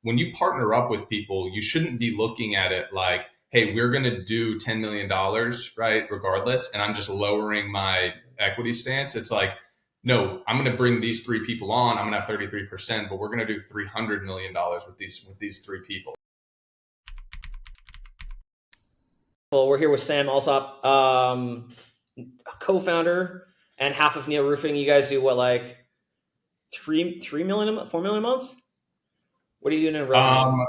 when you partner up with people, you shouldn't be looking at it like, hey, we're going to do $10 million, right? Regardless. And I'm just lowering my equity stance. It's like, no, I'm going to bring these three people on. I'm going to have 33%, but we're going to do $300 million with these three people. Well, we're here with Sam Allsopp, co-founder and half of Neo Roofing. You guys do what, like 3 million, 4 million a month? What are you doing in revenue?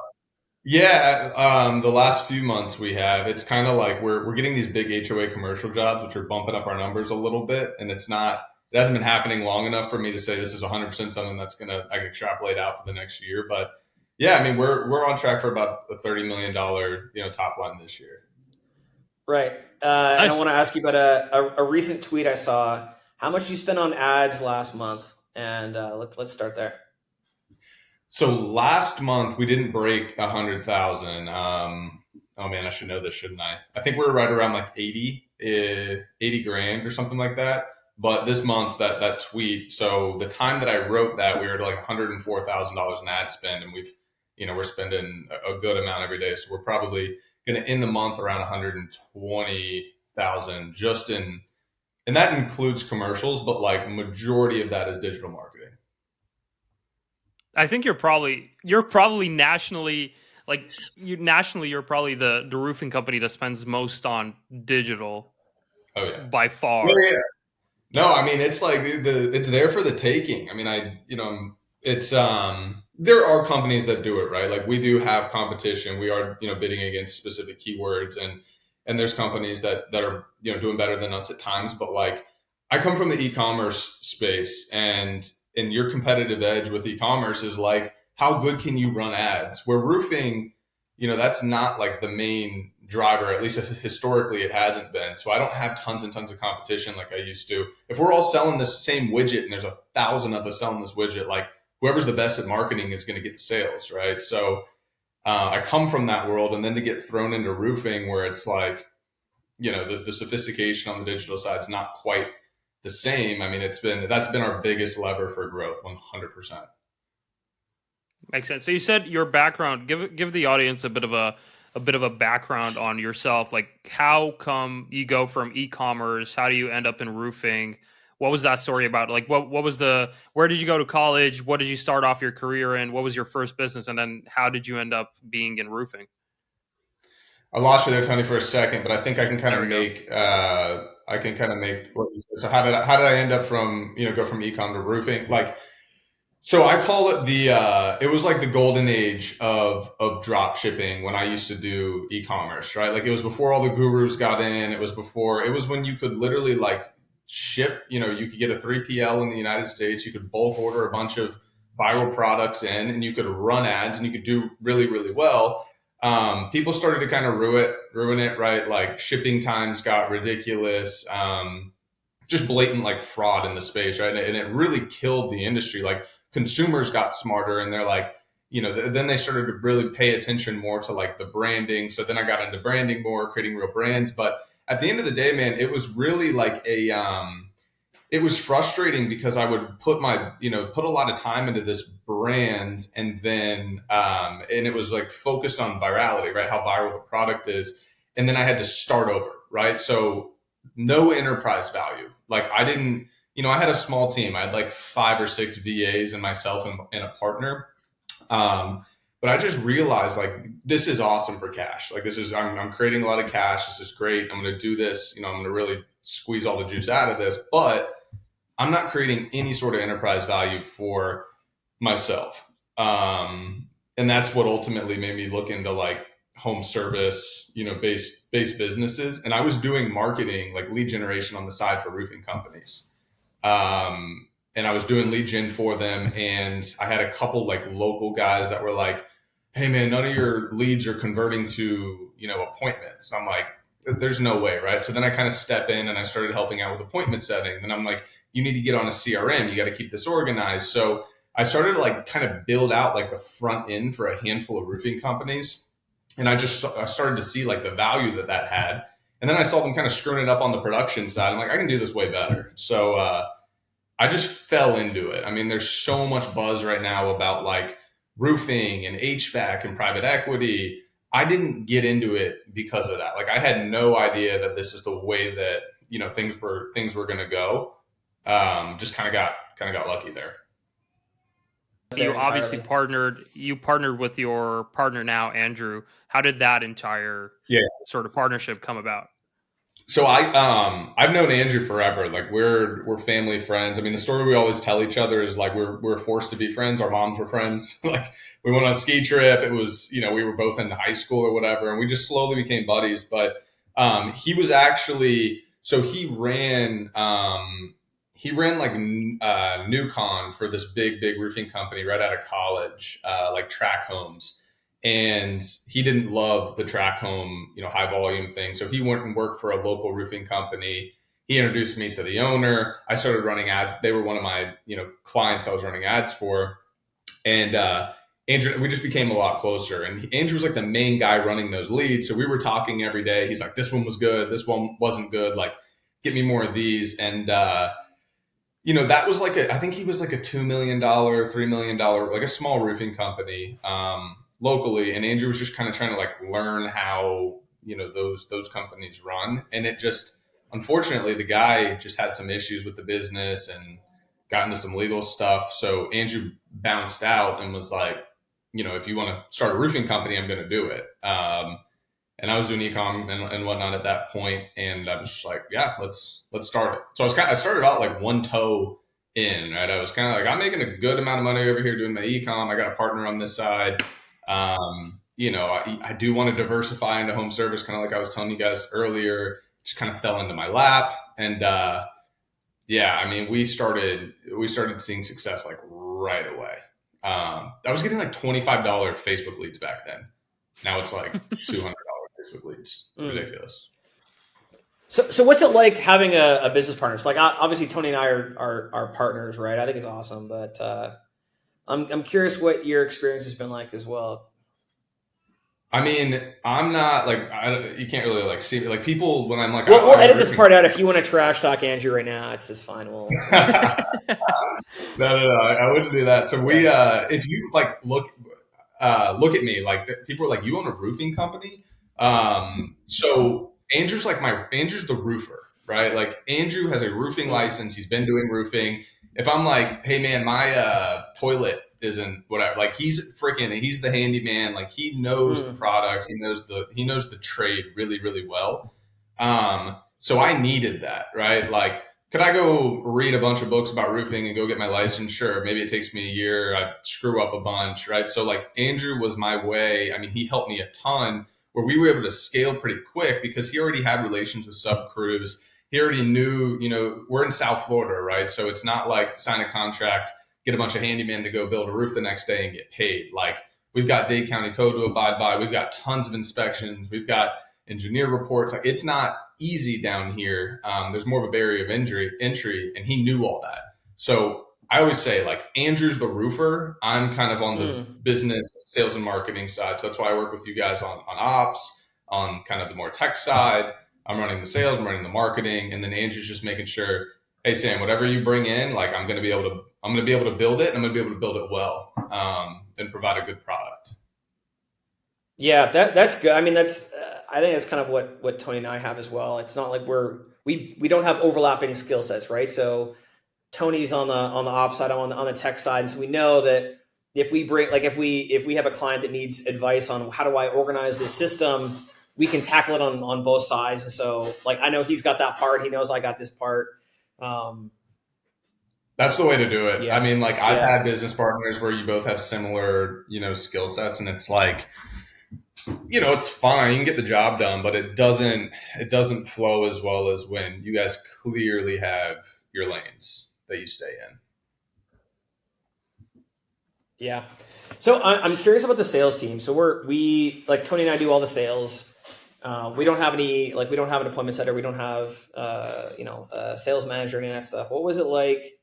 The last few months it's kind of like we're getting these big HOA commercial jobs, which are bumping up our numbers a little bit, and it hasn't been happening long enough for me to say this is 100% something I can extrapolate out for the next year. But yeah, I mean we're on track for about a $30 million top line this year. Right. And I want to ask you about a recent tweet I saw. How much you spent on ads last month? And let's start there. So last month we didn't break 100,000. Oh man, I should know this, shouldn't I? I think we were right around like 80 grand or something like that. But this month that tweet, so the time that I wrote that, we were at like $104,000 in ad spend, and we're spending a good amount every day. So we're probably going to end the month around 120,000 and that includes commercials, but like majority of that is digital marketing. I think you're probably nationally, you're probably the roofing company that spends most on digital. Oh yeah, by far. Yeah. No, I mean it's like it's there for the taking. I mean, it's there are companies that do it right. Like we do have competition. We are bidding against specific keywords, and there's companies that are doing better than us at times. But like I come from the e-commerce space, and your competitive edge with e-commerce is like how good can you run ads? Where roofing, that's not like the main driver, at least historically it hasn't been. So I don't have tons and tons of competition like I used to. If we're all selling the same widget and there's 1,000 of us selling this widget, like whoever's the best at marketing is going to get the sales, right? So I come from that world, and then to get thrown into roofing where it's like, the sophistication on the digital side is not quite the same. I mean, that's been our biggest lever for growth, 100%. Makes sense. So you said your background. Give the audience a bit of a background on yourself. Like, how come you go from e-commerce? How do you end up in roofing? What was that story about? Like, where did you go to college? What did you start off your career in? What was your first business? And then how did you end up being in roofing? I lost you there, Tony, for a second, but I think I can kind of make what you said. So how did I end up from go from e-com to roofing? Like, so I call it it was like the golden age of drop shipping when I used to do e-commerce, right? Like it was before all the gurus got in. It was when you could literally like ship, you could get a 3PL in the United States. You could bulk order a bunch of viral products in, and you could run ads, and you could do really, really well. People started to kind of ruin it, right? Like shipping times got ridiculous. Just blatant like fraud in the space, right? And it really killed the industry. Like consumers got smarter, and they're like, then they started to really pay attention more to like the branding. So then I got into branding more, creating real brands. But at the end of the day, man, it was really like it was frustrating because I would put a lot of time into this brand, and then and it was like focused on virality, right? How viral the product is. And then I had to start over, right? So no enterprise value. Like I didn't, I had a small team. I had like 5 or 6 VAs and myself and a partner. But I just realized like, this is awesome for cash. Like I'm creating a lot of cash. This is great. I'm going to do this, I'm going to really squeeze all the juice out of this, but I'm not creating any sort of enterprise value for myself. And that's what ultimately made me look into like home service, based businesses. And I was doing marketing, like lead generation on the side for roofing companies. And I was doing lead gen for them. And I had a couple like local guys that were like, hey man, none of your leads are converting to, appointments. I'm like, there's no way, right? So then I kind of step in and I started helping out with appointment setting. Then I'm like, you need to get on a CRM. You got to keep this organized. So I started to like kind of build out like the front end for a handful of roofing companies. And I started to see like the value that had. And then I saw them kind of screwing it up on the production side. I'm like, I can do this way better. So I just fell into it. I mean, there's so much buzz right now about like roofing and HVAC and private equity. I didn't get into it because of that. Like I had no idea that this is the way that, things were going to go. Just kind of got lucky there. You obviously entirely. partnered with your partner now, Andrew. How did that entire Yeah. sort of partnership come about? So I've known Andrew forever. Like we're family friends. I mean, the story we always tell each other is like we're forced to be friends. Our moms were friends. Like we went on a ski trip. It was, we were both in high school or whatever, and we just slowly became buddies. But he was actually, so he ran like Newcon for this big roofing company right out of college, like Track Homes, and he didn't love the track home, high volume thing. So he went and worked for a local roofing company. He introduced me to the owner. I started running ads. They were one of my, clients I was running ads for. And Andrew, we just became a lot closer. And Andrew was like the main guy running those leads. So we were talking every day. He's like, this one was good. This one wasn't good. Like, get me more of these. And that was like I think he was like a $2 million, $3 million, like a small roofing company locally. And Andrew was just kind of trying to like learn how, those companies run. And it just, unfortunately, the guy just had some issues with the business and got into some legal stuff. So Andrew bounced out and was like, if you want to start a roofing company, I'm going to do it. And I was doing ecom and whatnot at that point, and I was just like, yeah, let's start it. So I started out like one toe in, right? I was kind of like, I'm making a good amount of money over here doing my ecom. I got a partner on this side. I do want to diversify into home service, kind of like I was telling you guys earlier. Just kind of fell into my lap, and yeah, I mean, we started seeing success like right away. I was getting like $25 Facebook leads back then. Now it's like $200 Facebook leads. Ridiculous. So what's it like having a business partner? So like obviously Tony and I are partners, right? I think it's awesome, but I'm curious what your experience has been like as well. I mean, I'm not like you can't really like see like people when I'm like we'll edit this part out if you want to trash talk Andrew right now. It's just fine. No, I wouldn't do that. So we if you like look at me, like people are like, you own a roofing company. So Andrew's the roofer, right? Like Andrew has a roofing license. He's been doing roofing. If I'm like, hey man, my toilet isn't whatever, like he's the handyman. Like he knows the products. He knows the trade really, really well. So I needed that, right? Like, could I go read a bunch of books about roofing and go get my license? Sure. Maybe it takes me a year. I screw up a bunch, right? So like Andrew was my way. I mean, he helped me a ton where we were able to scale pretty quick because he already had relations with sub crews. He already knew, we're in South Florida, right? So it's not like sign a contract, get a bunch of handymen to go build a roof the next day and get paid. Like we've got Dade County code to abide by. We've got tons of inspections. We've got engineer reports. Like it's not easy down here. There's more of a barrier of entry, and he knew all that. So I always say like Andrew's the roofer. I'm kind of on the business, sales, and marketing side. So that's why I work with you guys on ops, on kind of the more tech side. I'm running the sales, I'm running the marketing, and then Andrew's just making sure, hey Sam, whatever you bring in, like I'm going to be able to build it, and I'm going to be able to build it well, and provide a good product. Yeah, that's good. I mean, I think that's kind of what Tony and I have as well. It's not like we don't have overlapping skill sets, right? So Tony's on the ops side, I'm on the tech side, and so we know that if we have a client that needs advice on how do I organize this system, we can tackle it on both sides. And so like I know he's got that part, he knows I got this part. That's the way to do it. Yeah. I mean, like I've had business partners where you both have similar, skill sets, and it's like, it's fine. You can get the job done, but it doesn't flow as well as when you guys clearly have your lanes that you stay in. Yeah. So I'm curious about the sales team. So we like Tony and I do all the sales. We don't have an appointment setter. We don't have a sales manager and that stuff. What was it like?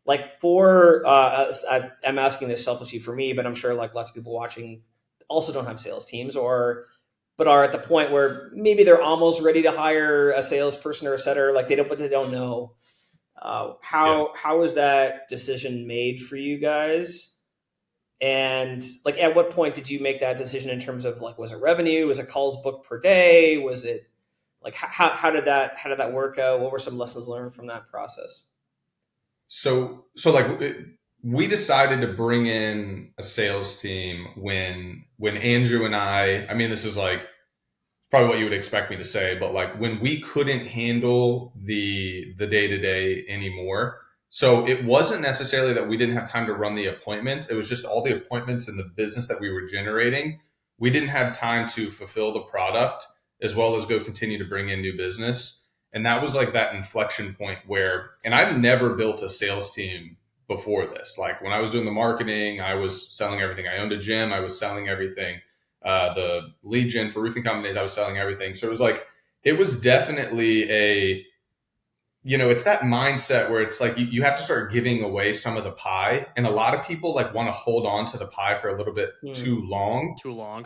Like I'm asking this selfishly for me, but I'm sure like lots of people watching also don't have sales teams but are at the point where maybe they're almost ready to hire a salesperson or a setter. Like they don't know. How was that decision made for you guys? And like, at what point did you make that decision in terms of like, was it revenue? Was it calls booked per day? Was it like, how did that work out? What were some lessons learned from that process? So like we decided to bring in a sales team when Andrew and I mean, this is like probably what you would expect me to say, but like when we couldn't handle the day to day anymore. So it wasn't necessarily that we didn't have time to run the appointments. It was just all the appointments and the business that we were generating. We didn't have time to fulfill the product as well as go continue to bring in new business. And that was like that inflection point where, and I've never built a sales team before this. Like when I was doing the marketing, I was selling everything. I owned a gym, I was selling everything. The lead gen for roofing companies, I was selling everything. So it was like, it was definitely it's that mindset where it's like you have to start giving away some of the pie. And a lot of people like want to hold on to the pie for a little bit too long. Too long.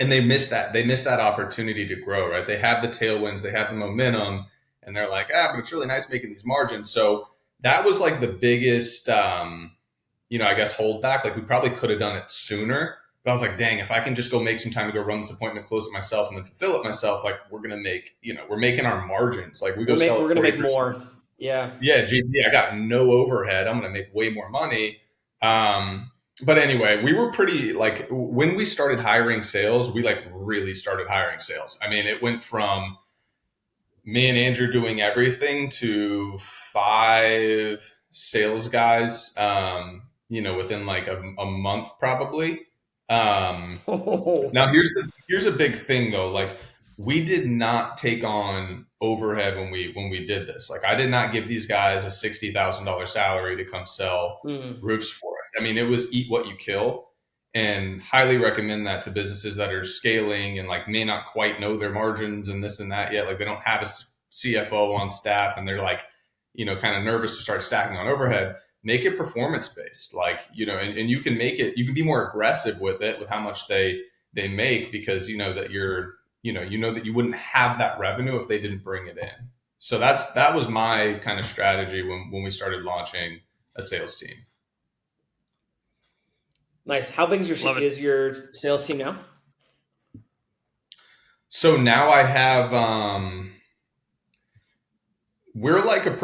And they miss that. They miss that opportunity to grow, right? They have the tailwinds, they have the momentum, and they're like, but it's really nice making these margins. So that was like the biggest, I guess holdback. Like we probably could have done it sooner. But I was like, dang, if I can just go make some time to go run this appointment, close it myself, and then fulfill it myself, like we're gonna make, we're making our margins. Like we go sell it. We're gonna make more. Yeah. Yeah, GP. I got no overhead. I'm gonna make way more money. But anyway, we were pretty like when we started hiring sales, we like really started hiring sales. I mean, it went from me and Andrew doing everything to 5 sales guys, within like a month probably. Now here's a big thing though. Like we did not take on overhead when we did this. Like I did not give these guys a $60,000 salary to come sell roofs for us. I mean, it was eat what you kill, and highly recommend that to businesses that are scaling and like may not quite know their margins and this and that yet. Like they don't have a CFO on staff and they're like, kind of nervous to start stacking on overhead. Make it performance based, like, and you can you can be more aggressive with it, with how much they make, because that that you wouldn't have that revenue if they didn't bring it in. So that was my kind of strategy when we started launching a sales team. Nice. How big is your sales team now? So now I have, we're like I'll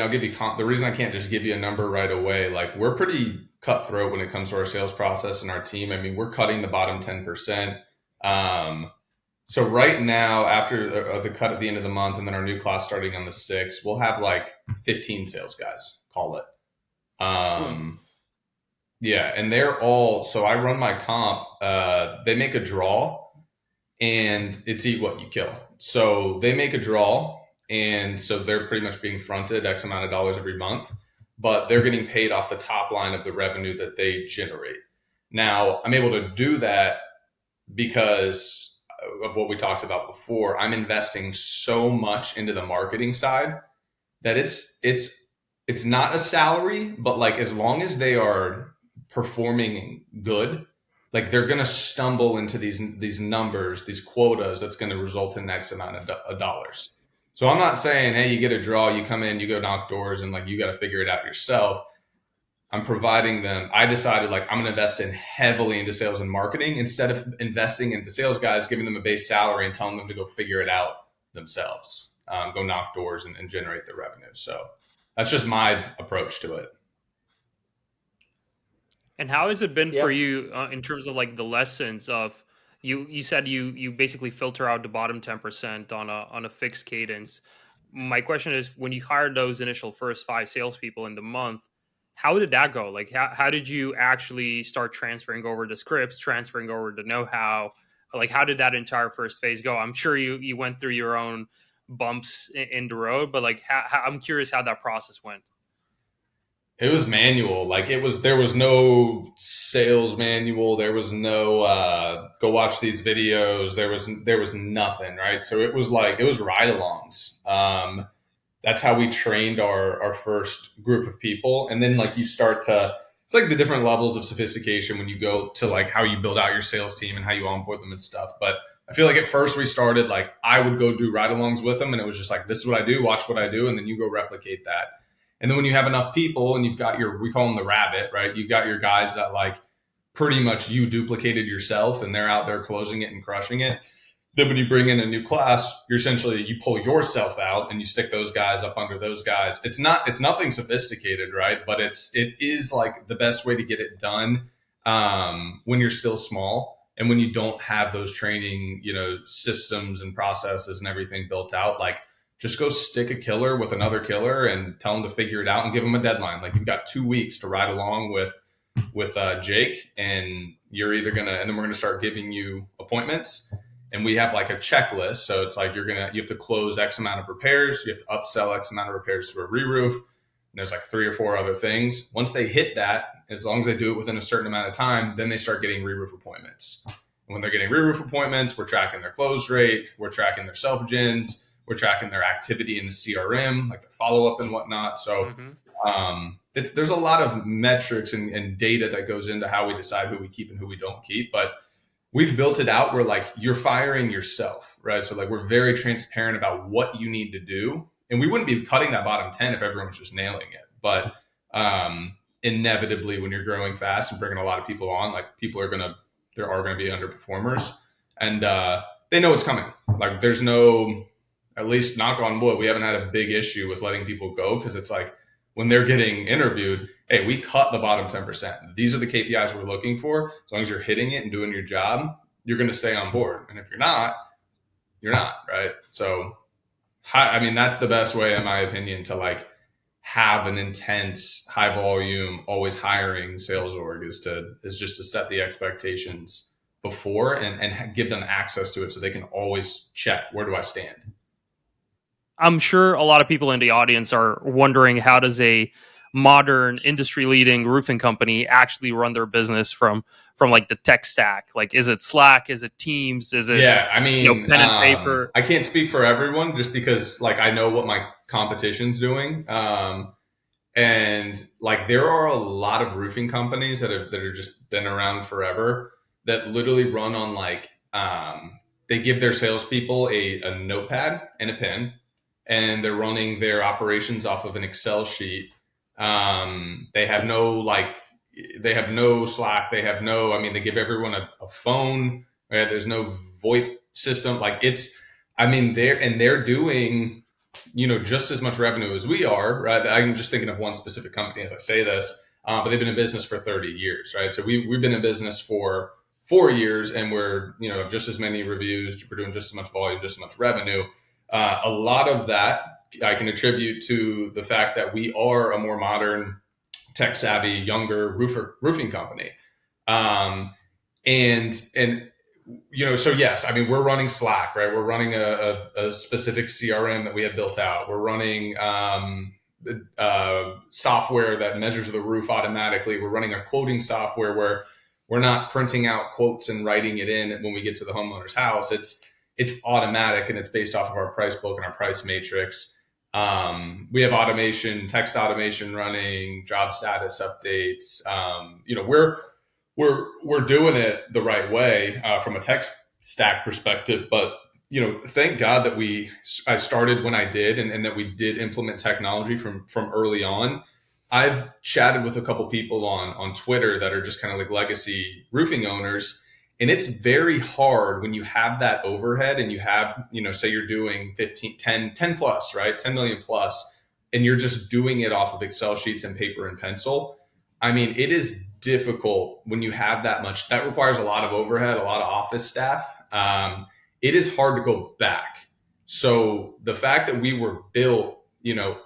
give you, the reason I can't just give you a number right away, like we're pretty cutthroat when it comes to our sales process and our team. I mean, we're cutting the bottom 10%. So right now, after the cut at the end of the month and then our new class starting on the 6th, we'll have like 15 sales guys, call it. Yeah. And they're all, so I run my comp, they make a draw and it's eat what you kill. So they make a draw. And so they're pretty much being fronted X amount of dollars every month, but they're getting paid off the top line of the revenue that they generate. Now, I'm able to do that because of what we talked about before. I'm investing so much into the marketing side that it's not a salary, but like as long as they are performing good, like they're going to stumble into these numbers, these quotas that's going to result in X amount of dollars. So I'm not saying, hey, you get a draw, you come in, you go knock doors, and like you got to figure it out yourself. I'm providing them. I decided like I'm going to invest in heavily into sales and marketing instead of investing into sales guys, giving them a base salary and telling them to go figure it out themselves, go knock doors and generate the revenue. So that's just my approach to it. And how has it been for you in terms of like the lessons of you said you basically filter out the bottom 10% on a fixed cadence. My question is, when you hired those initial first 5 salespeople in the month, how did that go? Like how did you actually start transferring over the scripts, transferring over the know-how? Like how did that entire first phase go? I'm sure you went through your own bumps in the road, but like I'm curious how that process went. It was manual. Like there was no sales manual. There was no, go watch these videos. There was nothing. Right. So it was ride-alongs. That's how we trained our first group of people. And then like it's like the different levels of sophistication when you go to like how you build out your sales team and how you onboard them and stuff. But I feel like at first we started, like I would go do ride-alongs with them and it was just like, this is what I do, watch what I do. And then you go replicate that. And then when you have enough people and you've got we call them the rabbit, right? You've got your guys that like pretty much you duplicated yourself and they're out there closing it and crushing it. Then when you bring in a new class, you're essentially, you pull yourself out and you stick those guys up under those guys. It's nothing sophisticated, right? But it is like the best way to get it done when you're still small and when you don't have those training, systems and processes and everything built out. Like, just go stick a killer with another killer and tell them to figure it out and give them a deadline. Like, you've got 2 weeks to ride along with Jake, and you're either and then we're gonna start giving you appointments. And we have like a checklist. So it's like you have to close X amount of repairs. You have to upsell X amount of repairs to a re-roof. And there's like 3 or 4 other things. Once they hit that, as long as they do it within a certain amount of time, then they start getting re-roof appointments. And when they're getting re-roof appointments, we're tracking their close rate. We're tracking their self-gens. We're tracking their activity in the CRM, like their follow-up and whatnot. So there's a lot of metrics and data that goes into how we decide who we keep and who we don't keep. But we've built it out where like you're firing yourself, right? So like we're very transparent about what you need to do. And we wouldn't be cutting that bottom 10 if everyone was just nailing it. But inevitably, when you're growing fast and bringing a lot of people on, like there are going to be underperformers. And they know it's coming. Like there's no, at least knock on wood, we haven't had a big issue with letting people go because it's like when they're getting interviewed, hey, we cut the bottom 10%. These are the KPIs we're looking for. As long as you're hitting it and doing your job, you're going to stay on board. And if you're not, you're not, right? So, I mean, that's the best way, in my opinion, to like have an intense, high volume, always hiring sales org is just to set the expectations before and give them access to it so they can always check, where do I stand? I'm sure a lot of people in the audience are wondering, how does a modern industry-leading roofing company actually run their business from like the tech stack? Like, is it Slack? Is it Teams? Is it pen and paper? I can't speak for everyone just because like I know what my competition's doing. And like there are a lot of roofing companies that are just been around forever that literally run on like they give their salespeople a notepad and a pen, and they're running their operations off of an Excel sheet. They have no Slack. They give everyone a phone. Right? There's no VoIP system. Like they're doing, just as much revenue as we are, right? I'm just thinking of one specific company as I say this, but they've been in business for 30 years, right? So we've been in business for 4 years and we're, just as many reviews, we're doing just as much volume, just as much revenue. A lot of that I can attribute to the fact that we are a more modern, tech savvy, younger roofing company. So yes, I mean, we're running Slack, right? We're running a specific CRM that we have built out. We're running software that measures the roof automatically. We're running a quoting software where we're not printing out quotes and writing it in when we get to the homeowner's house. It's automatic and it's based off of our price book and our price matrix. We have text automation running, job status updates. We're doing it the right way from a tech stack perspective, but thank God that I started when I did and that we did implement technology from early on. I've chatted with a couple people on Twitter that are just kind of like legacy roofing owners. And it's very hard when you have that overhead and you have, say you're doing 10 plus, right? 10 million plus, and you're just doing it off of Excel sheets and paper and pencil. I mean, it is difficult when you have that much. That requires a lot of overhead, a lot of office staff. It is hard to go back. So the fact that we were built,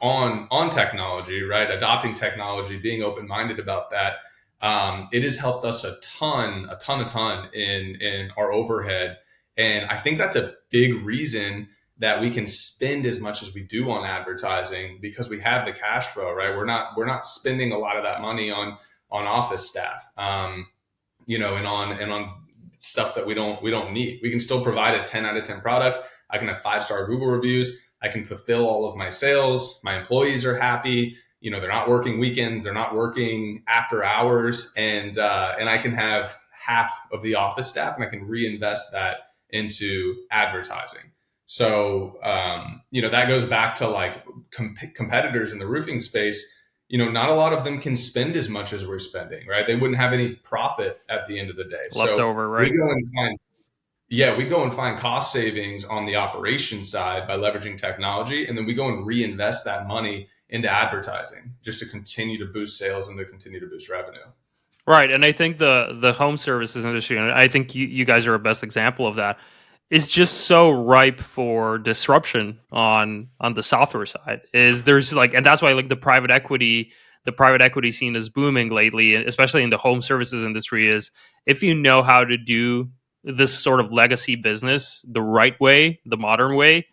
on technology, right? Adopting technology, being open-minded about that, it has helped us a ton in our overhead. And I think that's a big reason that we can spend as much as we do on advertising, because we have the cash flow, right? We're not spending a lot of that money on office staff, and on stuff that we don't need. We can still provide a 10 out of 10 product. I can have 5-star Google reviews. I can fulfill all of my sales. My employees are happy. They're not working weekends. They're not working after hours. And I can have half of the office staff and I can reinvest that into advertising. So, that goes back to like competitors in the roofing space. Not a lot of them can spend as much as we're spending, right? They wouldn't have any profit at the end of the day. So Leftover, we right? go and find, yeah, we go and find cost savings on the operation side by leveraging technology, and then we go and reinvest that money into advertising just to continue to boost sales and to continue to boost revenue. Right, and I think the home services industry, and I think you guys are a best example of that, is just so ripe for disruption on the software side. Is there's like, and that's why like the private equity scene is booming lately, especially in the home services industry. Is if you know how to do this sort of legacy business the right way, the modern way,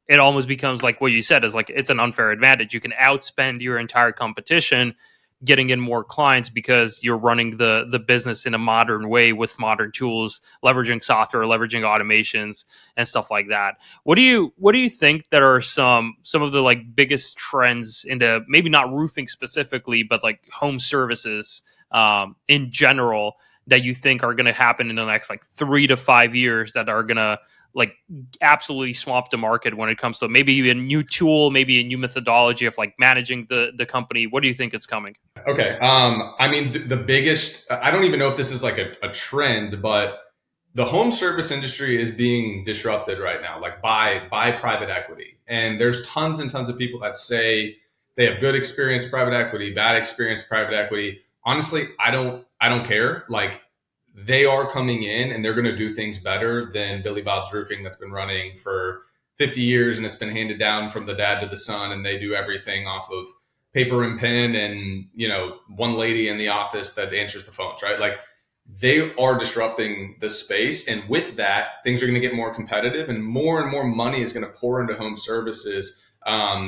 it almost becomes like what you said is like it's an unfair advantage. You can outspend your entire competition getting in more clients because you're running the business in a modern way with modern tools, leveraging software, leveraging automations and stuff like that. What do you think that are some of the like biggest trends into maybe not roofing specifically, but like home services in general that you think are going to happen in the next like 3 to 5 years that are going to like absolutely swamp the market when it comes to maybe a new tool, maybe a new methodology of like managing the company? What do you think is coming? Okay. I mean, the biggest, I don't even know if this is like a trend, but the home service industry is being disrupted right now, like by private equity. And there's tons and tons of people that say they have good experience with private equity, bad experience with private equity. Honestly, I don't care. Like, they are coming in and they're going to do things better than Billy Bob's Roofing that's been running for 50 years and it's been handed down from the dad to the son, and they do everything off of paper and pen and one lady in the office that answers the phones, right? Like, they are disrupting the space, and with that things are going to get more competitive and more money is going to pour into home services,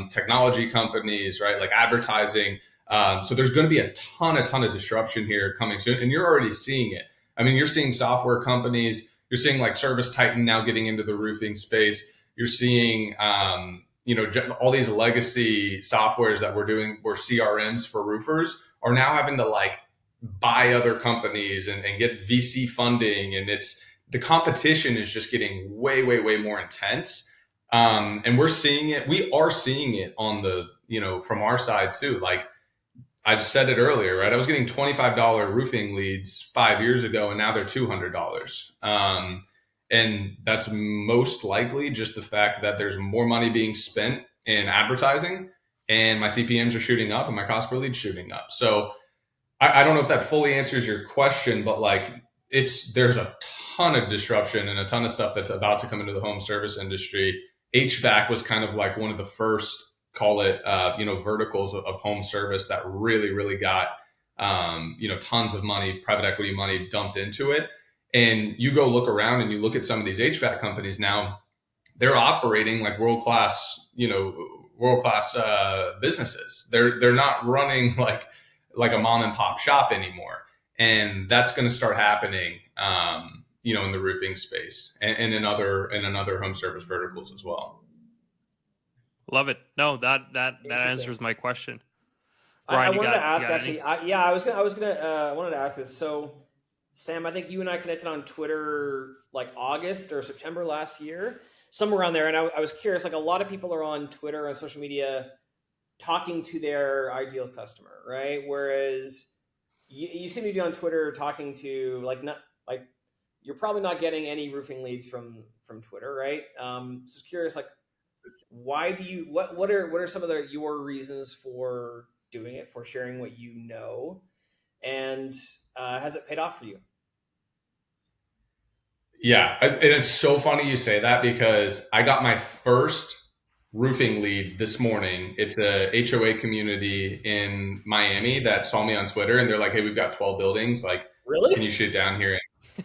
technology companies, right? Like advertising. So there's going to be a ton of disruption here coming soon, and you're already seeing it. I mean, you're seeing software companies, you're seeing like Service Titan now getting into the roofing space. You're seeing all these legacy softwares that were CRMs for roofers are now having to like buy other companies and get VC funding, and the competition is just getting way more intense. And we're seeing it. We are seeing it on the from our side too. Like, I've said it earlier, right? I was getting $25 roofing leads 5 years ago, and now they're $200. And that's most likely just the fact that there's more money being spent in advertising, and my CPMs are shooting up, and my cost per lead shooting up. So I don't know if that fully answers your question, but like, there's a ton of disruption and a ton of stuff that's about to come into the home service industry. HVAC was kind of like one of the first, call it, verticals of home service that really got, tons of money, private equity money dumped into it. And you go look around and you look at some of these HVAC companies now, they're operating like world class businesses. They're not running like a mom and pop shop anymore, and that's going to start happening, in the roofing space and in other home service verticals as well. Love it. No, that Interesting. answers my question. I Brian, wanted to you ask got any? actually. I wanted to ask this. So, Sam, I think you and I connected on Twitter like August or September last year, somewhere around there. And I was curious. Like, a lot of people are on Twitter on social media talking to their ideal customer, right? Whereas you seem to be on Twitter talking to like not like you're probably not getting any roofing leads from Twitter, right? Just curious, like, why do you what are some of your reasons for doing it, for sharing what you know, and has it paid off for you? Yeah, and it's so funny you say that because I got my first roofing lead this morning. It's a HOA community in Miami that saw me on Twitter, and they're like, "Hey, we've got 12 buildings. Like, Really? can you shoot down here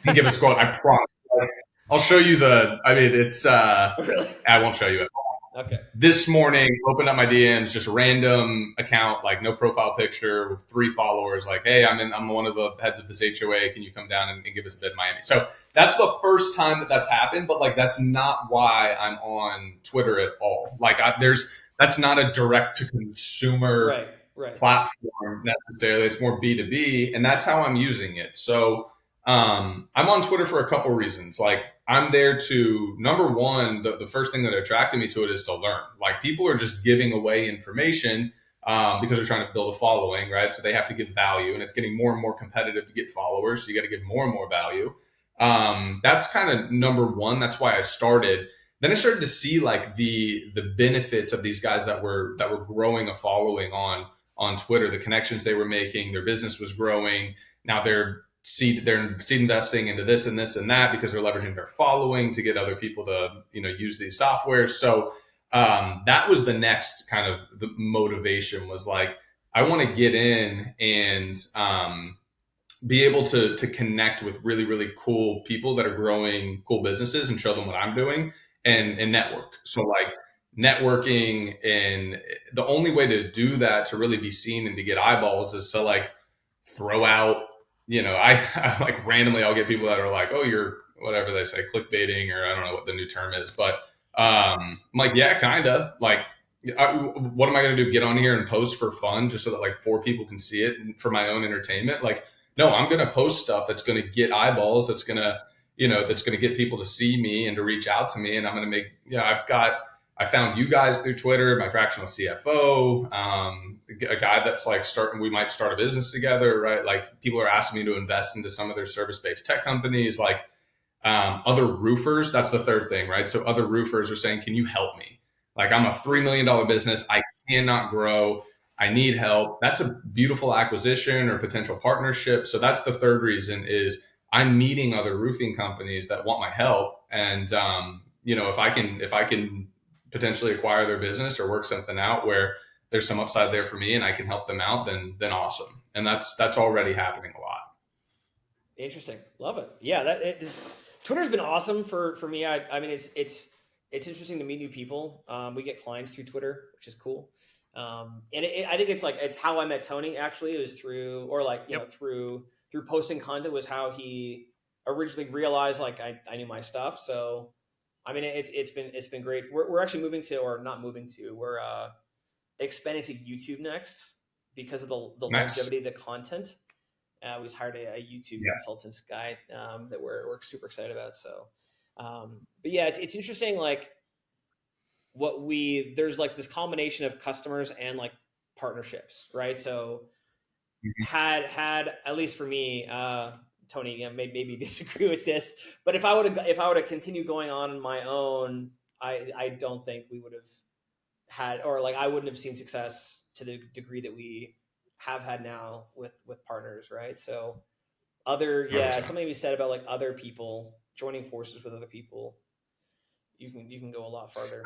and give us a quote?" I promise. Like, I'll show you I mean, it's. Really? I won't show you it. Okay. This morning, opened up my DMs, just random account, like no profile picture, with 3 followers. Like, hey, I'm one of the heads of this HOA. Can you come down and give us a bid in Miami? So that's the first time that's happened, but like, that's not why I'm on Twitter at all. Like, that's not a direct to consumer Right. platform necessarily. It's more B2B, and that's how I'm using it. So, I'm on Twitter for a couple reasons. Like, I'm there to, number one, the first thing that attracted me to it is to learn. Like, people are just giving away information because they're trying to build a following, right? So they have to give value, and it's getting more and more competitive to get followers. So you got to give more and more value. That's kind of number one. That's why I started. Then I started to see like the benefits of these guys that were growing a following on Twitter, the connections they were making, their business was growing. Now they're seed investing into this and this and that because they're leveraging their following to get other people to use these softwares. So that was the next kind of the motivation was like I want to get in and be able to connect with really really cool people that are growing cool businesses and show them what I'm doing and network. So like networking, and the only way to do that to really be seen and to get eyeballs is to like throw out, I like randomly I'll get people that are like, oh, you're whatever they say, clickbaiting, or I don't know what the new term is, but I'm like, yeah, kind of like, what am I going to do? Get on here and post for fun just so that like four people can see it and for my own entertainment? Like, no, I'm going to post stuff that's going to get eyeballs. That's going to get people to see me and to reach out to me. And I'm going to make, I found you guys through Twitter, my fractional CFO, a guy that's like we might start a business together, right? Like people are asking me to invest into some of their service-based tech companies, like other roofers. That's the third thing, right? So other roofers are saying, can you help me? Like I'm a $3 million business. I cannot grow. I need help. That's a beautiful acquisition or potential partnership. So that's the third reason is I'm meeting other roofing companies that want my help. And, if I can potentially acquire their business or work something out where there's some upside there for me and I can help them out, then awesome. And that's already happening a lot. Interesting. Love it. Yeah, Twitter's been awesome for me. I mean, it's interesting to meet new people. We get clients through Twitter, which is cool. And I think it's how I met Tony. Actually, it was through, or like Yep. through posting content was how he originally realized like I knew my stuff. So I mean, it's been great. We're actually moving to, or not moving to, we're expanding to YouTube next because of the Nice. longevity of the content. We just hired a YouTube Yeah. consultants guy that we're super excited about. So, but yeah, it's interesting. Like there's like this combination of customers and like partnerships, right? So Mhm. had at least for me, Tony, maybe disagree with this, but if I would have continued going on my own, I don't think we would have had, or like I wouldn't have seen success to the degree that we have had now with partners, right? So yeah, 100%. something we said about like other people joining forces with other people, you can go a lot farther.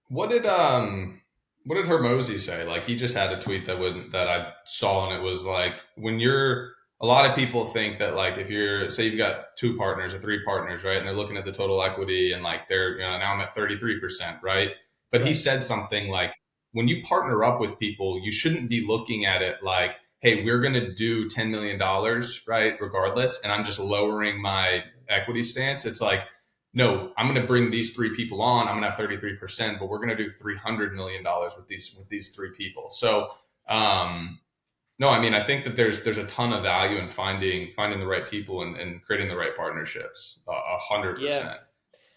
What did Hermosi say? Like he just had a tweet that I saw, and it was like when you're a lot of people think that like if you're say you've got two partners or three partners, right, and they're looking at the total equity and like they're now I'm at 33%, right? But he Right. said something like when you partner up with people, you shouldn't be looking at it like, hey, we're going to do $10 million, right, regardless, and I'm just lowering my equity stance. It's like no, I'm going to bring these three people on. I'm going to have 33%, but we're going to do $300 million with these three people. So, no, I mean, I think that there's a ton of value in finding the right people and creating the right partnerships. 100 Yeah.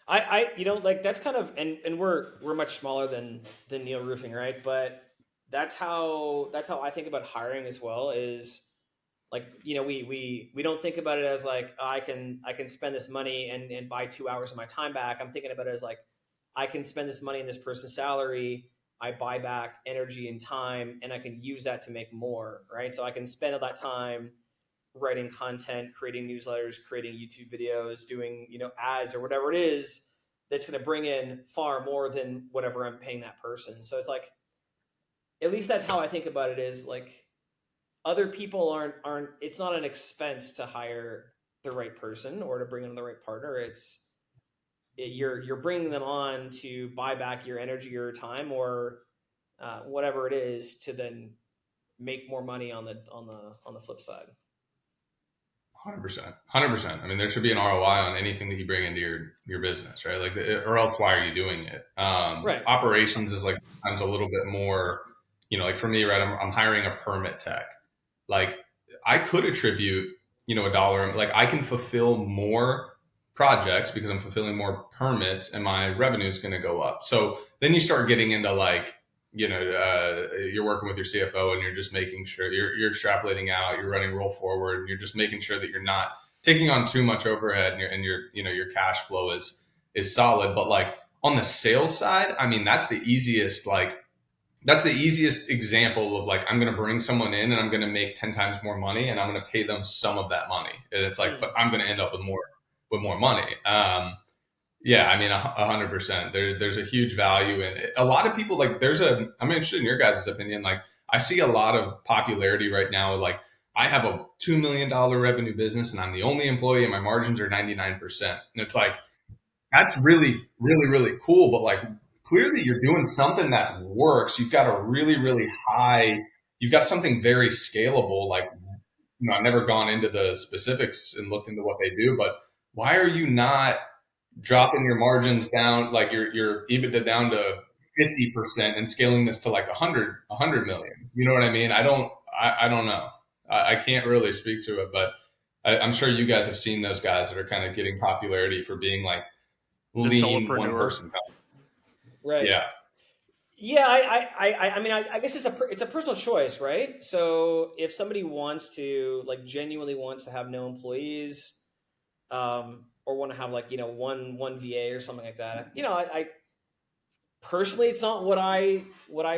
percent. Like that's kind of, and we're much smaller than Neil Roofing, right? But that's how I think about hiring as well. Is like we don't think about it as like, oh, I can spend this money and buy 2 hours of my time back. I'm thinking about it as like I can spend this money in this person's salary. I buy back energy and time, and I can use that to make more, right? So I can spend all that time writing content, creating newsletters, creating YouTube videos, doing ads or whatever it is that's going to bring in far more than whatever I'm paying that person. So it's like, at least that's how I think about it. Is like other people aren't. It's not an expense to hire the right person or to bring in the right partner. You're bringing them on to buy back your energy, your time, or whatever it is to then make more money on the flip side. 100%. 100%. I mean, there should be an ROI on anything that you bring into your business, right? Like, or else why are you doing it? Right. Operations is like sometimes a little bit more, like for me, right? I'm hiring a permit tech. Like, I could attribute a dollar. Like I can fulfill more projects because I'm fulfilling more permits, and my revenue is going to go up. So then you start getting into like, you're working with your CFO and you're just making sure you're extrapolating out, you're running roll forward, and you're just making sure that you're not taking on too much overhead, and your cash flow is solid. But like on the sales side, I mean, that's the easiest example of like, I'm going to bring someone in and I'm going to make 10 times more money and I'm going to pay them some of that money. And it's like, but I'm going to end up with more money. Yeah, I mean, 100%. There's a huge value in it. A lot of people like, I'm interested in your guys' opinion. Like I see a lot of popularity right now. Like I have a $2 million revenue business and I'm the only employee and my margins are 99%. And it's like, that's really, really, really cool. But like, clearly you're doing something that works. You've got a really, really you've got something very scalable. Like, I've never gone into the specifics and looked into what they do, but why are you not dropping your margins down, like your EBITDA down to 50% and scaling this to like 100 million? You know what I mean? I don't know. I can't really speak to it, but I'm sure you guys have seen those guys that are kind of getting popularity for being like The lean one solopreneur. person company. Right. Yeah. Yeah, I mean, I guess it's a personal choice, right? So if somebody wants to like genuinely wants to have no employees, or want to have like one VA or something like that, I personally it's not what I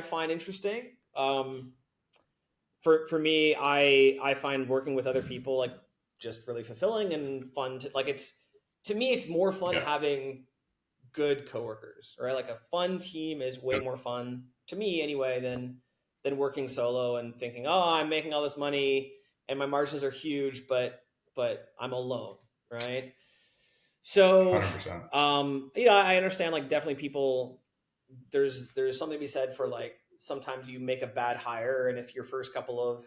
find interesting. For me, I find working with other people like just really fulfilling and fun. To me, it's more fun Yeah. having good coworkers, right? Like a fun team is way Yep. more fun to me anyway than working solo and thinking, oh, I'm making all this money and my margins are huge, but I'm alone, right? So 100%. I understand like definitely people there's something to be said for like sometimes you make a bad hire, and if your first couple of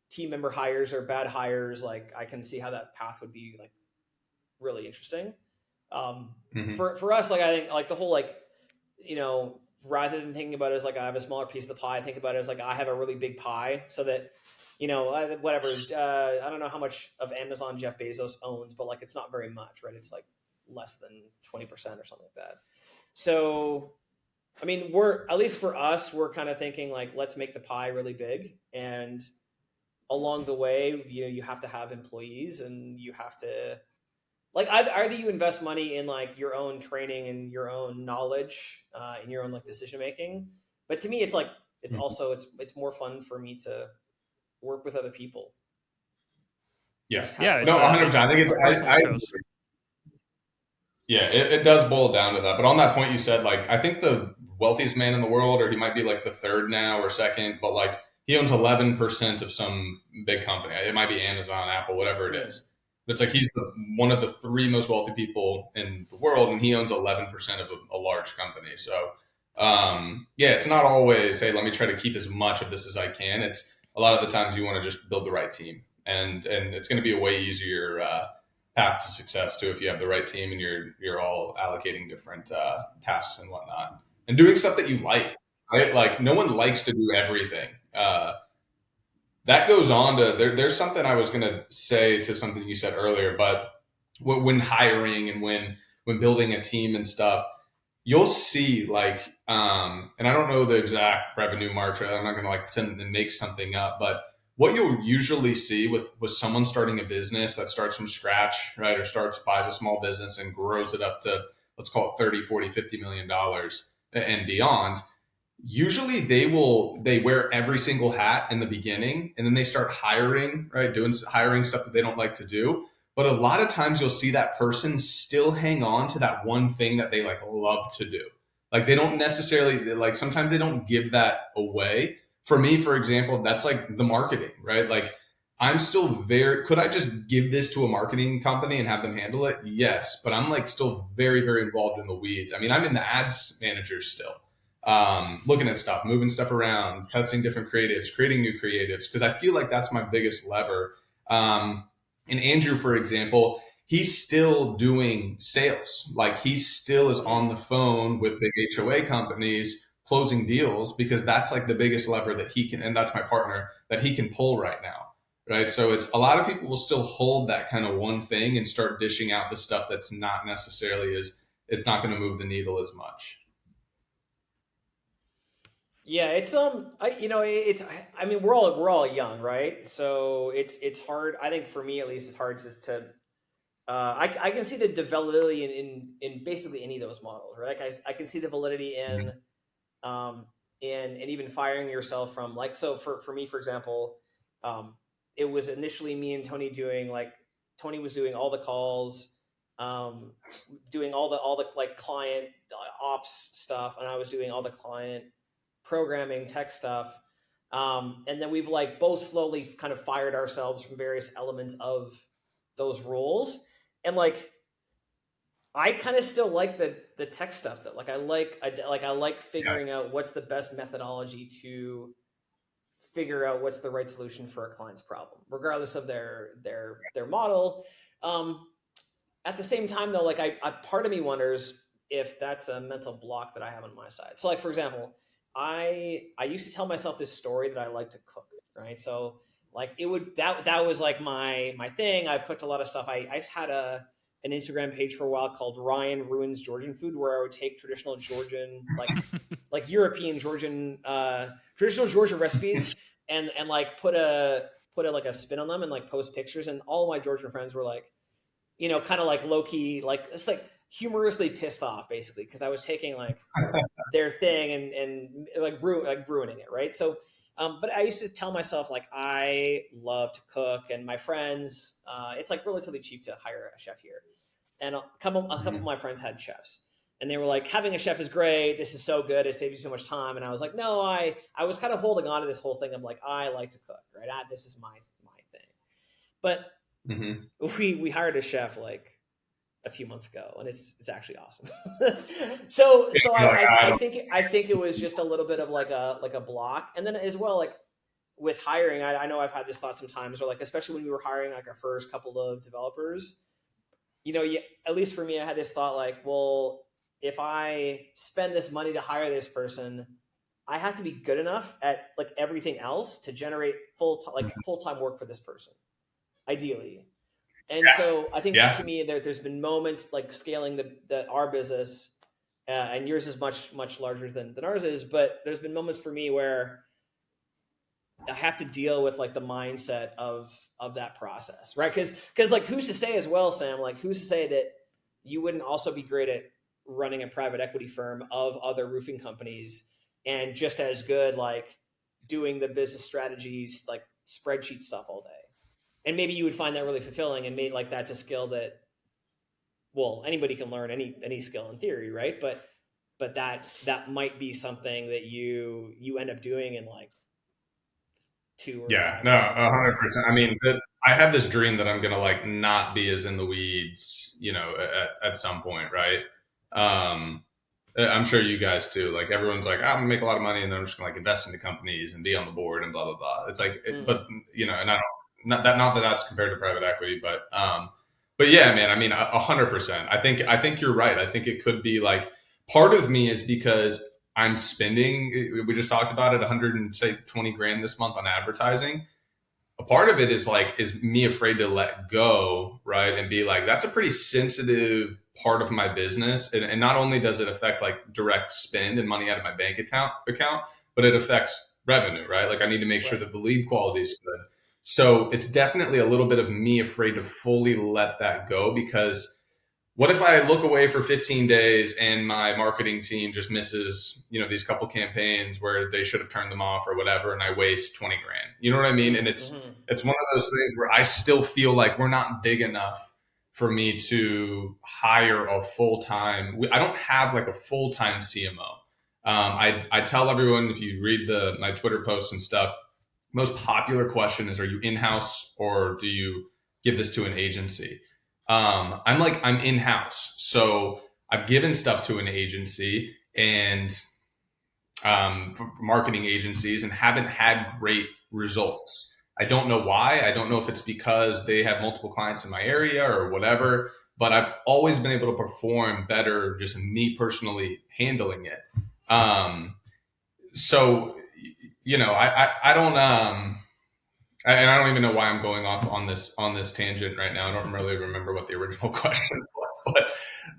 team member hires are bad hires, like I can see how that path would be like really interesting. For us, like I think like the whole like rather than thinking about it as like I have a smaller piece of the pie, I think about it as like I have a really big pie, so that whatever. I don't know how much of Amazon Jeff Bezos owns, but like it's not very much, right? It's like less than 20% or something like that. So, I mean, we're at least for us, we're kind of thinking like let's make the pie really big, and along the way, you have to have employees, and you have to like either you invest money in like your own training and your own knowledge, in your own like decision making. But to me, it's like it's also it's more fun for me to work with other people. Yeah. Yeah, No, 100%. I think it's a personal choice. Yeah, it does boil down to that. But on that point you said, like, I think the wealthiest man in the world, or he might be like the third now or second, but like he owns 11% of some big company. It might be Amazon, Apple, whatever it is. But it's like he's one of the three most wealthy people in the world, and he owns 11% of a large company. So, yeah, it's not always, hey, let me try to keep as much of this as I can. It's a lot of the times you want to just build the right team, and it's going to be a way easier path to success too if you have the right team and you're all allocating different tasks and whatnot and doing stuff that you like. Right? Like no one likes to do everything. That goes on to there's something I was going to say to something you said earlier, but when hiring and when building a team and stuff, you'll see like and I don't know the exact revenue marks, right? I'm not going to like pretend to make something up, but what you'll usually see with someone starting a business that starts from scratch, right, or buys a small business and grows it up to, let's call it 30, 40, 50 million dollars and beyond, usually they wear every single hat in the beginning, and then they start hiring, right, hiring stuff that they don't like to do. But a lot of times you'll see that person still hang on to that one thing that they like love to do. Like they don't necessarily, like sometimes they don't give that away. For me, for example, that's like the marketing, right? Like I'm still could I just give this to a marketing company and have them handle it? Yes. But I'm like still very, very involved in the weeds. I mean, I'm in the ads manager still, looking at stuff, moving stuff around, testing different creatives, creating new creatives, because I feel like that's my biggest lever. And Andrew, for example, he's still doing sales. Like he still is on the phone with big HOA companies closing deals, because that's like the biggest lever that he can, and that's my partner, that he can pull right now. right? So it's a lot of people will still hold that kind of one thing and start dishing out the stuff that's not necessarily as it's not going to move the needle as much. Yeah, it's I mean we're all young, right? So it's hard. I think for me at least, it's hard just to I can see the validity in basically any of those models, right? Like I can see the validity um, in even firing yourself from like so for me for example, um, it was initially me and Tony doing like Tony was doing all the calls, um, doing all the like client ops stuff, and I was doing all the client programming tech stuff. And then we've like both slowly kind of fired ourselves from various elements of those roles, and like I kind of still like the tech stuff though. Like I like Yeah. figuring out what's the best methodology to figure out what's the right solution for a client's problem, regardless of their model. Um, at the same time, though, like I part of me wonders if that's a mental block that I have on my side. So, like for example, I used to tell myself this story that I like to cook, right? So like it would that was like my thing. I've cooked a lot of stuff. I had an Instagram page for a while called Ryan Ruins Georgian Food, where I would take traditional Georgian, like European Georgian, traditional Georgian recipes, and like put a like a spin on them and like post pictures. And all my Georgian friends were like, kind of like low key, like it's like humorously pissed off basically because I was taking like their thing and like ruining it, right? So, but I used to tell myself like I love to cook, and my friends, it's like relatively cheap to hire a chef here, and a couple of my friends had chefs. And they were like, having a chef is great. This is so good. It saves you so much time. And I was like, no, I was kind of holding on to this whole thing. I'm like, I like to cook, right? This is my thing. But Mm-hmm. we hired a chef like a few months ago, and it's actually awesome. So Like, I think it was just a little bit of like a block, and then as well like with hiring, I know I've had this thought sometimes, or like especially when we were hiring like our first couple of developers, at least for me, I had this thought like, well, if I spend this money to hire this person, I have to be good enough at like everything else to generate full time work for this person, ideally. And so I think yeah. to me there's been moments like scaling the our business, and yours is much larger than ours is, but there's been moments for me where I have to deal with like the mindset of that process, right? Because like who's to say as well, Sam? Like who's to say that you wouldn't also be great at running a private equity firm of other roofing companies, and just as good like doing the business strategies like spreadsheet stuff all day, and maybe you would find that really fulfilling, and maybe like that's a skill that, well, anybody can learn any skill in theory, right? But that might be something that you end up doing in like 2 or Yeah, 5 no, or 10 years. 100%. I mean, I have this dream that I'm gonna like not be as in the weeds, at some point, right? Um, I'm sure you guys too. Like everyone's like, I'm gonna make a lot of money, and then I'm just gonna like invest into companies and be on the board and blah blah blah. It's like, Mm. but and I don't not that that's compared to private equity, but yeah, man. I mean, 100%. I think you're right. I think it could be like part of me is because I'm spending. We just talked about it, 100 and say 20 grand this month on advertising. A part of it is me afraid to let go, right? And be like, that's a pretty sensitive part of my business. And not only does it affect like direct spend and money out of my bank account, but it affects revenue, right? Like I need to make sure Right. that the lead quality is good. So it's definitely a little bit of me afraid to fully let that go because what if I look away for 15 days and my marketing team just misses, these couple campaigns where they should have turned them off or whatever, and I waste 20 grand? You know what I mean? And Mm-hmm. it's one of those things where I still feel like we're not big enough for me to hire a full time. I don't have like a full time CMO. I tell everyone if you read my Twitter posts and stuff, most popular question is, are you in house or do you give this to an agency? I'm in house, so I've given stuff to an agency and marketing agencies and haven't had great results. I don't know why. I don't know if it's because they have multiple clients in my area or whatever, but I've always been able to perform better just me personally handling it. So, I don't. and I don't even know why I'm going off on this tangent right now. I don't really remember what the original question was,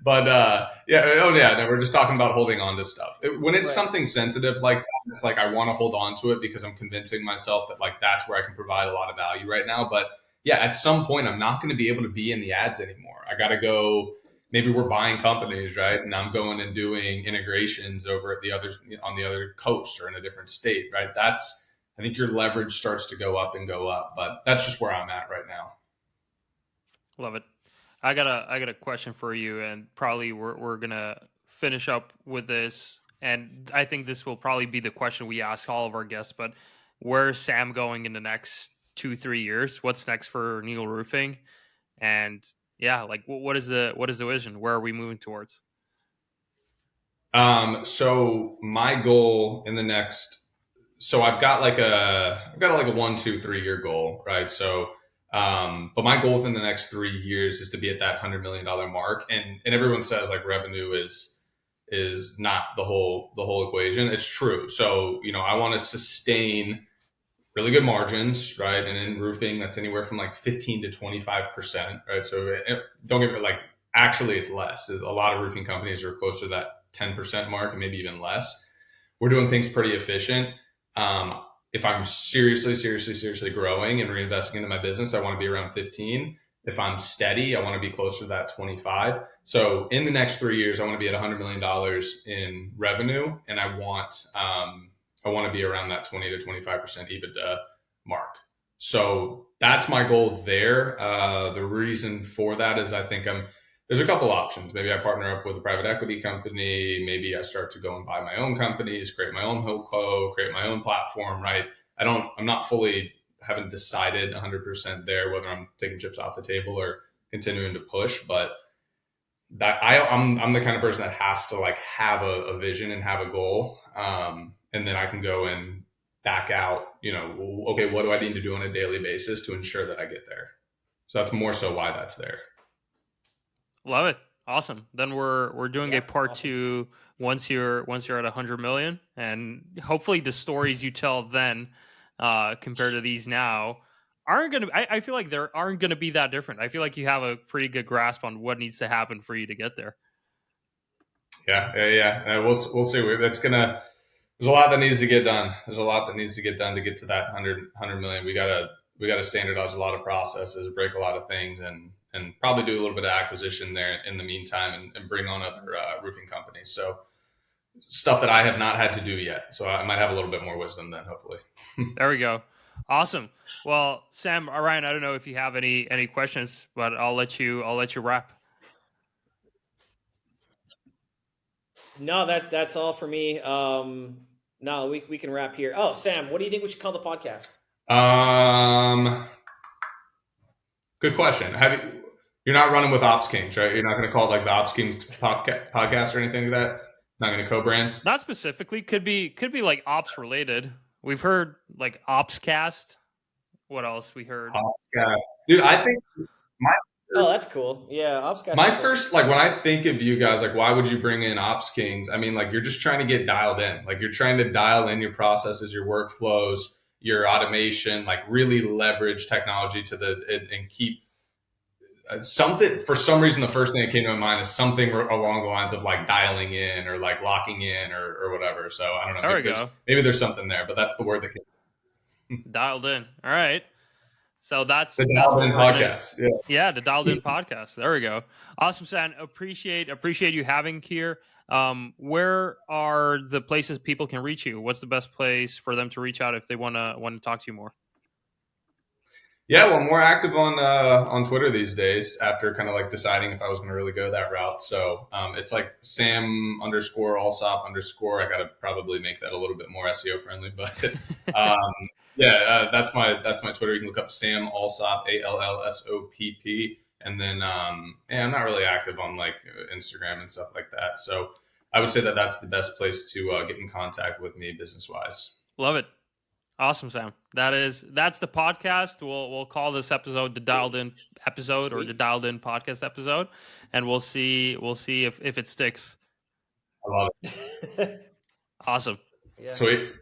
no, we're just talking about holding on to stuff. When it's Right. something sensitive like that, it's like I want to hold on to it because I'm convincing myself that like that's where I can provide a lot of value right now. But yeah, at some point I'm not going to be able to be in the ads anymore. I got to go. Maybe we're buying companies, right? And I'm going and doing integrations over at the others on the other coast or in a different state, right? I think your leverage starts to go up, but that's just where I'm at right now. Love it. I got a question for you, and probably we're gonna finish up with this. And I think this will probably be the question we ask all of our guests. But where's Sam going in the next 2-3 years? What's next for Neil Roofing? And yeah, like what is the vision? Where are we moving towards? So my goal in the next, so I've got like a 1, 2, 3 year goal, right? So, but my goal within the next 3 years is to be at that $100 million mark. And everyone says like revenue is not the whole equation. It's true. So, I want to sustain really good margins, right? And in roofing, that's anywhere from like 15 to 25%, right? So don't get me like, actually, it's less. A lot of roofing companies are closer to that 10% mark and maybe even less. We're doing things pretty efficient. If I'm seriously growing and reinvesting into my business, I want to be around 15. If I'm steady, I want to be closer to that 25. So in the next 3 years, I want to be at $100 million in revenue, and I want to be around that 20 to 25% EBITDA mark. So that's my goal there. The reason for that is I think there's a couple options. Maybe I partner up with a private equity company. Maybe I start to go and buy my own companies, create my own holdco, create my own platform, right? I'm not fully, haven't decided 100% there whether I'm taking chips off the table or continuing to push, but I'm the kind of person that has to like have a vision and have a goal. And then I can go and back out, okay, what do I need to do on a daily basis to ensure that I get there? So that's more so why that's there. Love it. Awesome. Then we're doing a part awesome. 2 once you're at 100 million, and hopefully the stories you tell then compared to these now aren't gonna. I feel like there aren't gonna be that different. I feel like you have a pretty good grasp on what needs to happen for you to get there. Yeah. We'll see. There's a lot that needs to get done. There's a lot that needs to get done to get to that 100 million. We gotta standardize a lot of processes, break a lot of things, and probably do a little bit of acquisition there in the meantime, and bring on other roofing companies. So stuff that I have not had to do yet. So I might have a little bit more wisdom then, hopefully. There we go. Awesome. Well, Sam, Ryan, I don't know if you have any questions, but I'll let you wrap. No, that's all for me. No, we can wrap here. Oh, Sam, what do you think we should call the podcast? Good question. You're not running with OpsKings, right? You're not going to call it like the OpsKings podcast or anything like that. Not going to co-brand. Not specifically. Could be like ops related. We've heard like OpsCast. What else we heard? OpsCast, dude. I think that's cool. Yeah, OpsCast. My first, like, when I think of you guys, like, why would you bring in OpsKings? I mean, like, you're just trying to get dialed in. Like, you're trying to dial in your processes, your workflows, your automation, like, really leverage technology and keep something. For some reason, the first thing that came to my mind is something along the lines of like dialing in or like locking in or whatever. So I don't know. There we go. Maybe there's something there, but that's the word that came. Dialed in. All right. So that's the Dialed In podcast. Yeah, the Dialed In podcast. There we go. Awesome, Sam. Appreciate you having here. Where are the places people can reach you? What's the best place for them to reach out if they want to talk to you more? Yeah, well, I'm more active on Twitter these days after kind of like deciding if I was going to really go that route. So it's like Sam _ Allsopp _ I got to probably make that a little bit more SEO friendly, but that's my Twitter. You can look up Sam Allsopp, ALLSOPP, and then I'm not really active on like Instagram and stuff like that. So I would say that that's the best place to get in contact with me business wise. Love it. Awesome, Sam. That's the podcast. We'll call this episode the Dialed In episode. Sweet. Or the Dialed In podcast episode, and we'll see if it sticks. I love it. Awesome. Yeah. Sweet.